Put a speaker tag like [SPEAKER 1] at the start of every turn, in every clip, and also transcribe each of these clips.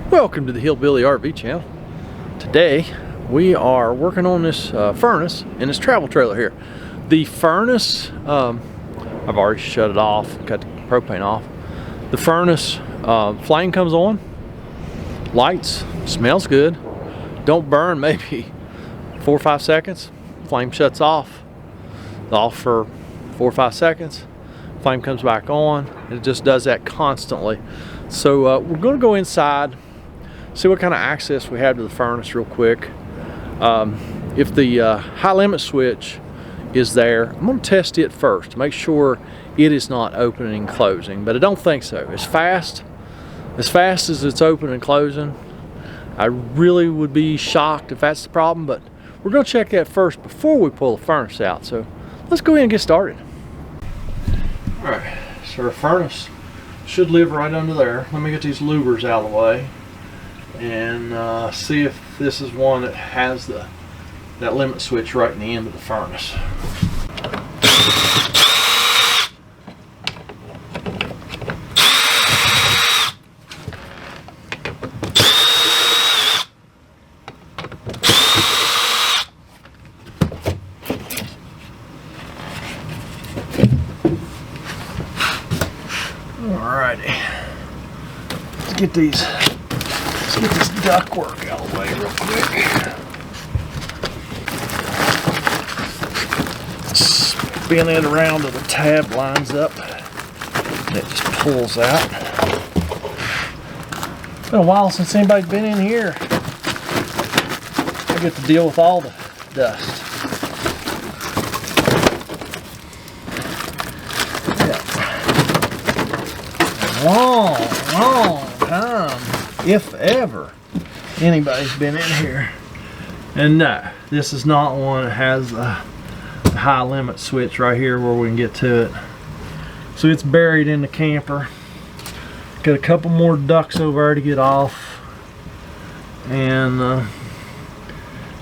[SPEAKER 1] Welcome to the Hillbilly RV channel. Today we are working on this furnace in this travel trailer here. The furnace, I've already shut it off, cut the propane off. The furnace, flame comes on, lights, smells good, don't burn maybe 4 or 5 seconds, flame shuts off for 4 or 5 seconds, flame comes back on. It just does that constantly. So we're going to go inside, see what kind of access we have to the furnace real quick. If the high limit switch is there, I'm going to test it first to make sure it is not opening and closing, but I don't think so. As fast as it's opening and closing, I really would be shocked if that's the problem, but we're going to check that first before we pull the furnace out. So let's go ahead and get started. All right, so our furnace should live right under there. Let me get these louvers out of the way and see if this is one that has that limit switch right in the end of the furnace. Alrighty, let's get this ductwork out of the way real quick. Spin it around till the tab lines up. It just pulls out. It's been a while since anybody's been in here. I get to deal with all the dust. Long time, if ever, anybody's been in here. And no, this is not one that has the high limit switch right here where we can get to it. So it's buried in the camper. Got a couple more ducts over there to get off, and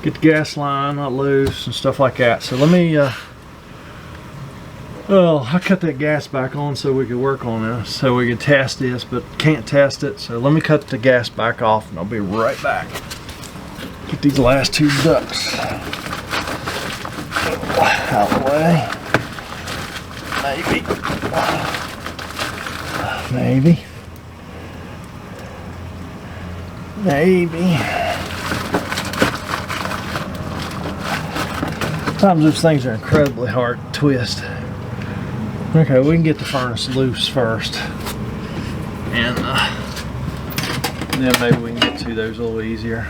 [SPEAKER 1] get the gas line not loose and stuff like that. So let me well, I cut that gas back on so we could work on this, so we could test this, but can't test it. So let me cut the gas back off and I'll be right back. Get these last 2 ducts out of the way. Maybe. Sometimes those things are incredibly hard to twist. Okay, we can get the furnace loose first, and then maybe we can get to those a little easier.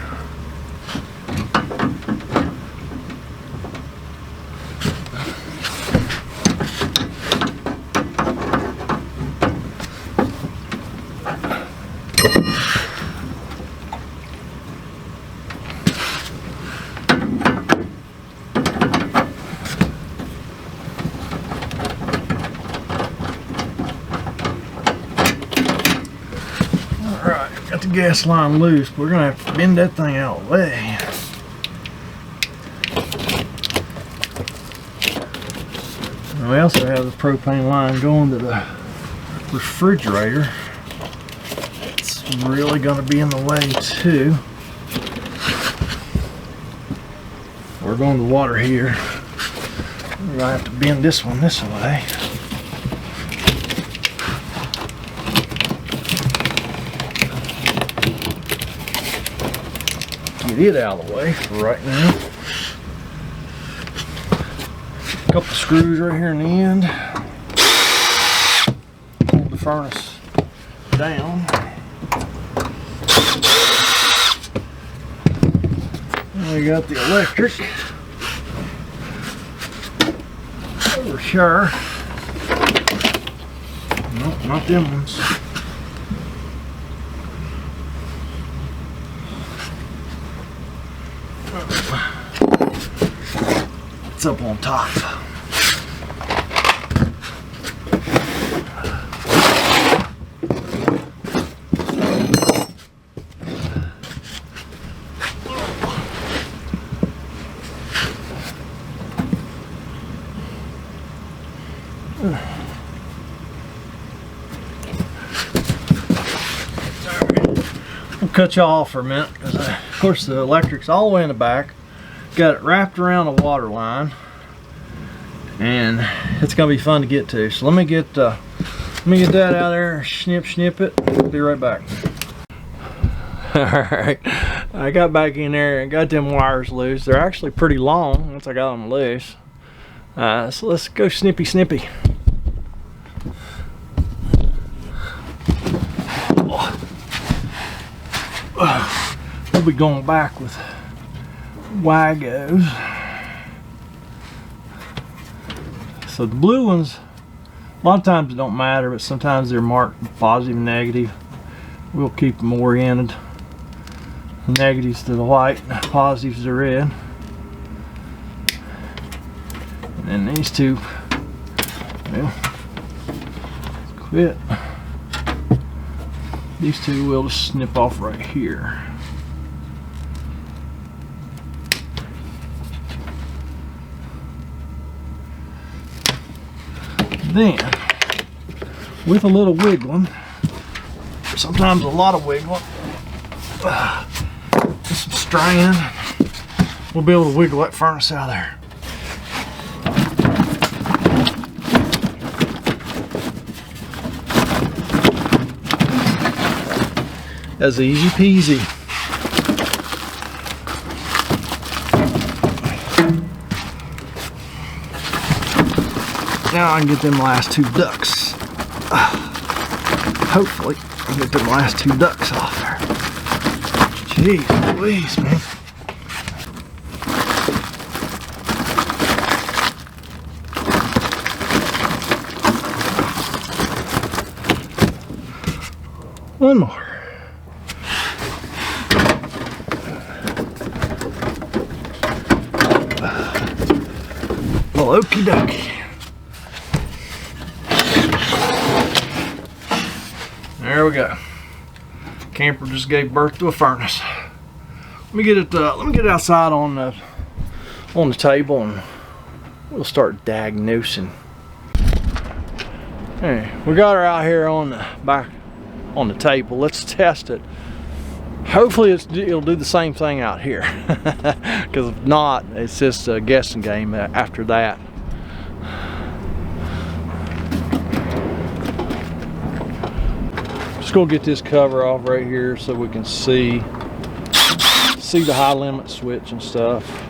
[SPEAKER 1] Got the gas line loose, but we're gonna have to bend that thing out of the way. And we also have the propane line going to the refrigerator. It's really gonna be in the way too. We're going to the water here. We're gonna have to bend this one this way. Get it out of the way for right now. A couple screws right here in the end. Hold the furnace down. And we got the electric over here. Nope, not them ones. It's up on top. cut you off for a minute, because of course the electric's all the way in the back. Got it wrapped around a water line, and it's gonna be fun to get to. So let me get that out of there, snip it. I'll be right back. Alright, I got back in there and got them wires loose. They're actually pretty long once I got them loose. So let's go snippy. We'll be going back with Wagos. So the blue ones, a lot of times it don't matter, but sometimes they're marked positive and negative. We'll keep them oriented. The negatives to the white, positives to the red. And then these two, well, quit. These two we'll just snip off right here. Then, with a little wiggling, sometimes a lot of wiggling, just some straining, we'll be able to wiggle that furnace out of there. That's easy peasy. Now I can get them last two ducts. Hopefully I'll get them last two ducts off there. Jeez Louise, man. One more. Well, okie dokie. There we go. Camper just gave birth to a furnace. Let me get it outside on the table, and we'll start diagnosing. Hey, we got her out here on the back on the table. Let's test it. Hopefully it'll do the same thing out here, because if not, it's just a guessing game after that. Just gonna get this cover off right here so we can see the high limit switch and stuff.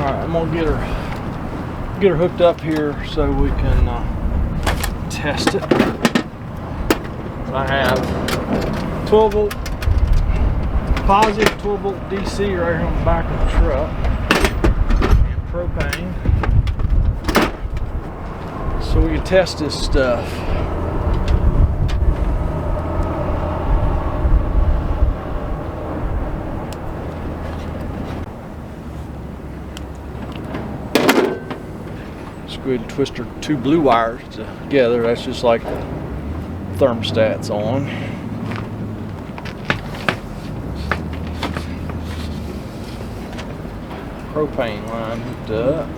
[SPEAKER 1] I'm gonna get her hooked up here so we can test it. I have 12 volt positive, 12 volt DC right here on the back of the truck, and propane, so we can test this stuff. Go ahead and twist our two blue wires together. That's just like the thermostat's on. Propane line hooked up.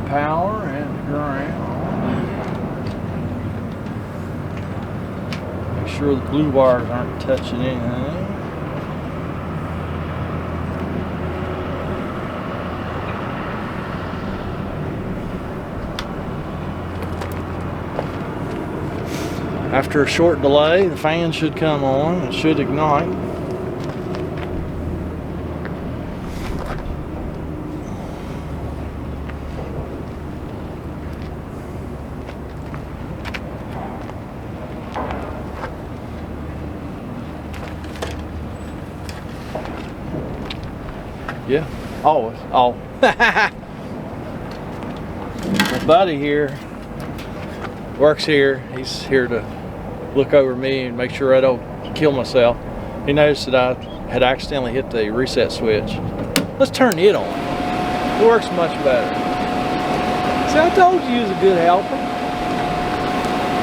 [SPEAKER 1] Power and ground. Make sure the blue wires aren't touching anything. After a short delay, the fan should come on. It should ignite. Oh. My buddy here works here. He's here to look over me and make sure I don't kill myself. He noticed that I had accidentally hit the reset switch. Let's turn it on. It works much better. See, I told you he was a good helper.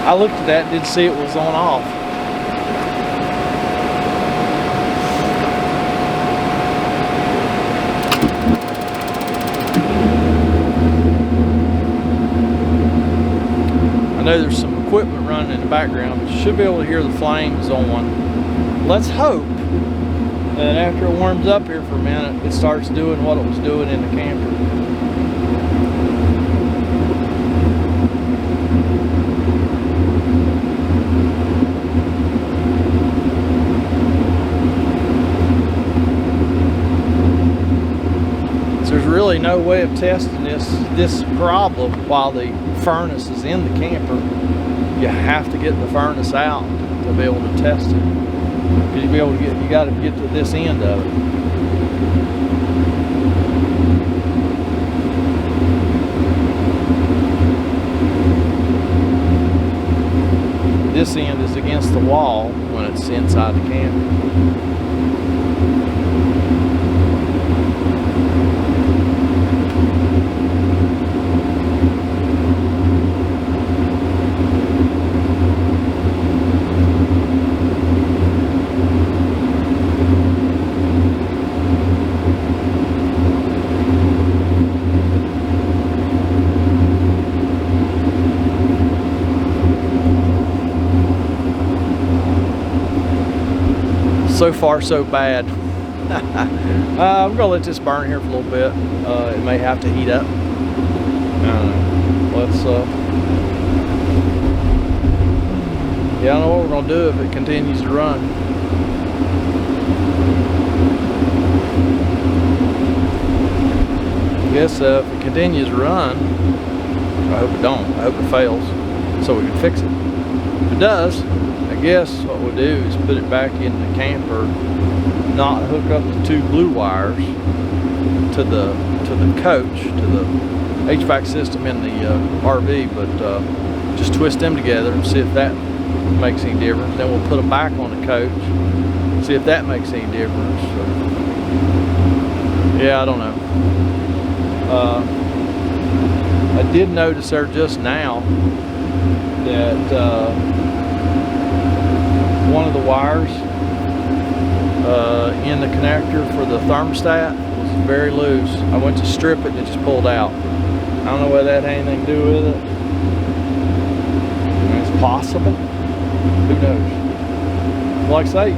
[SPEAKER 1] I looked at that and didn't see it was on off. I know there's some equipment running in the background, but you should be able to hear the flames on. Let's hope that after it warms up here for a minute, it starts doing what it was doing in the camper. So there's really no way of testing this problem while the furnace is in the camper. You have to get the furnace out to be able to test it. You got to get to this end of it. This end is against the wall when it's inside the camper. So far, so bad. I'm gonna let this burn here for a little bit. It may have to heat up. Let's. Yeah, I know what we're gonna do if it continues to run. I guess if it continues to run, I hope it don't. I hope it fails, so we can fix it. If it does, I guess what we'll do is put it back in the camper, not hook up the two blue wires to the coach, to the HVAC system in the RV, but just twist them together and see if that makes any difference. Then we'll put them back on the coach, see if that makes any difference. So, yeah, I don't know. I did notice there just now that one of the wires in the connector for the thermostat was very loose. I went to strip it and it just pulled out. I don't know whether that had anything to do with it. I mean, it's possible. Who knows? Like I say,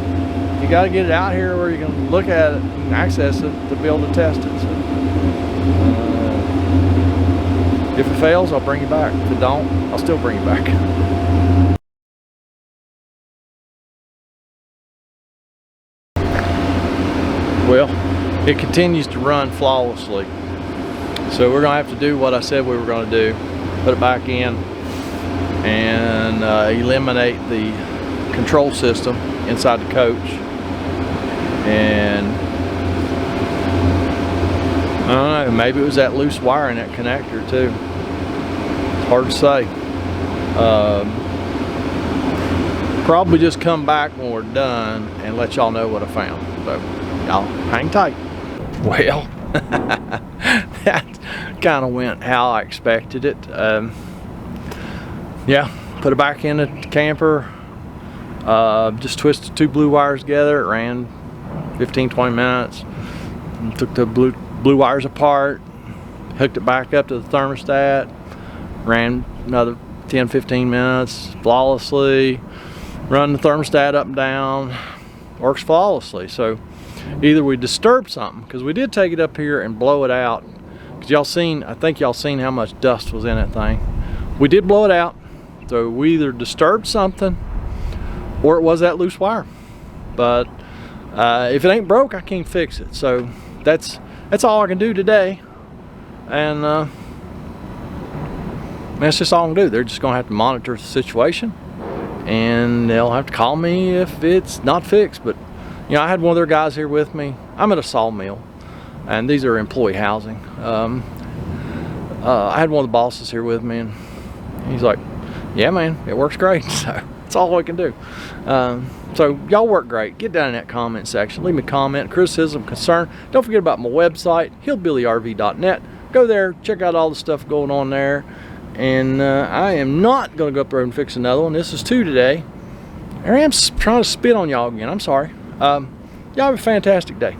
[SPEAKER 1] you got to get it out here where you can look at it and access it to be able to test it. So, if it fails, I'll bring it back. If it don't, I'll still bring it back. Well, it continues to run flawlessly. So we're gonna have to do what I said we were gonna do. Put it back in and eliminate the control system inside the coach. And I don't know, maybe it was that loose wire in that connector too. It's hard to say. Probably just come back when we're done and let y'all know what I found. So y'all hang tight. Well, that kind of went how I expected it. Yeah, put it back in the camper. Just twisted two blue wires together. It ran 15-20 minutes. Took the blue wires apart, hooked it back up to the thermostat, ran another 10-15 minutes flawlessly, run the thermostat up and down, works flawlessly. So either we disturbed something, because we did take it up here and blow it out, because y'all seen, I think y'all seen how much dust was in that thing. We did blow it out, so we either disturbed something or it was that loose wire. But if it ain't broke, I can't fix it. So that's all I can do today, and that's just all I can do. They're just gonna have to monitor the situation, and they'll have to call me if it's not fixed. But you know, I had one of their guys here with me. I'm at a sawmill. and these are employee housing. I had one of the bosses here with me, and he's like, yeah man, it works great. So that's all we can do. So y'all work great. Get down in that comment section, leave me a comment, criticism, concern. Don't forget about my website, hillbillyrv.net. Go there, check out all the stuff going on there. And I am not going to go up there and fix another one. This is 2 today. Here I am trying to spit on y'all again. I'm sorry. Y'all have a fantastic day.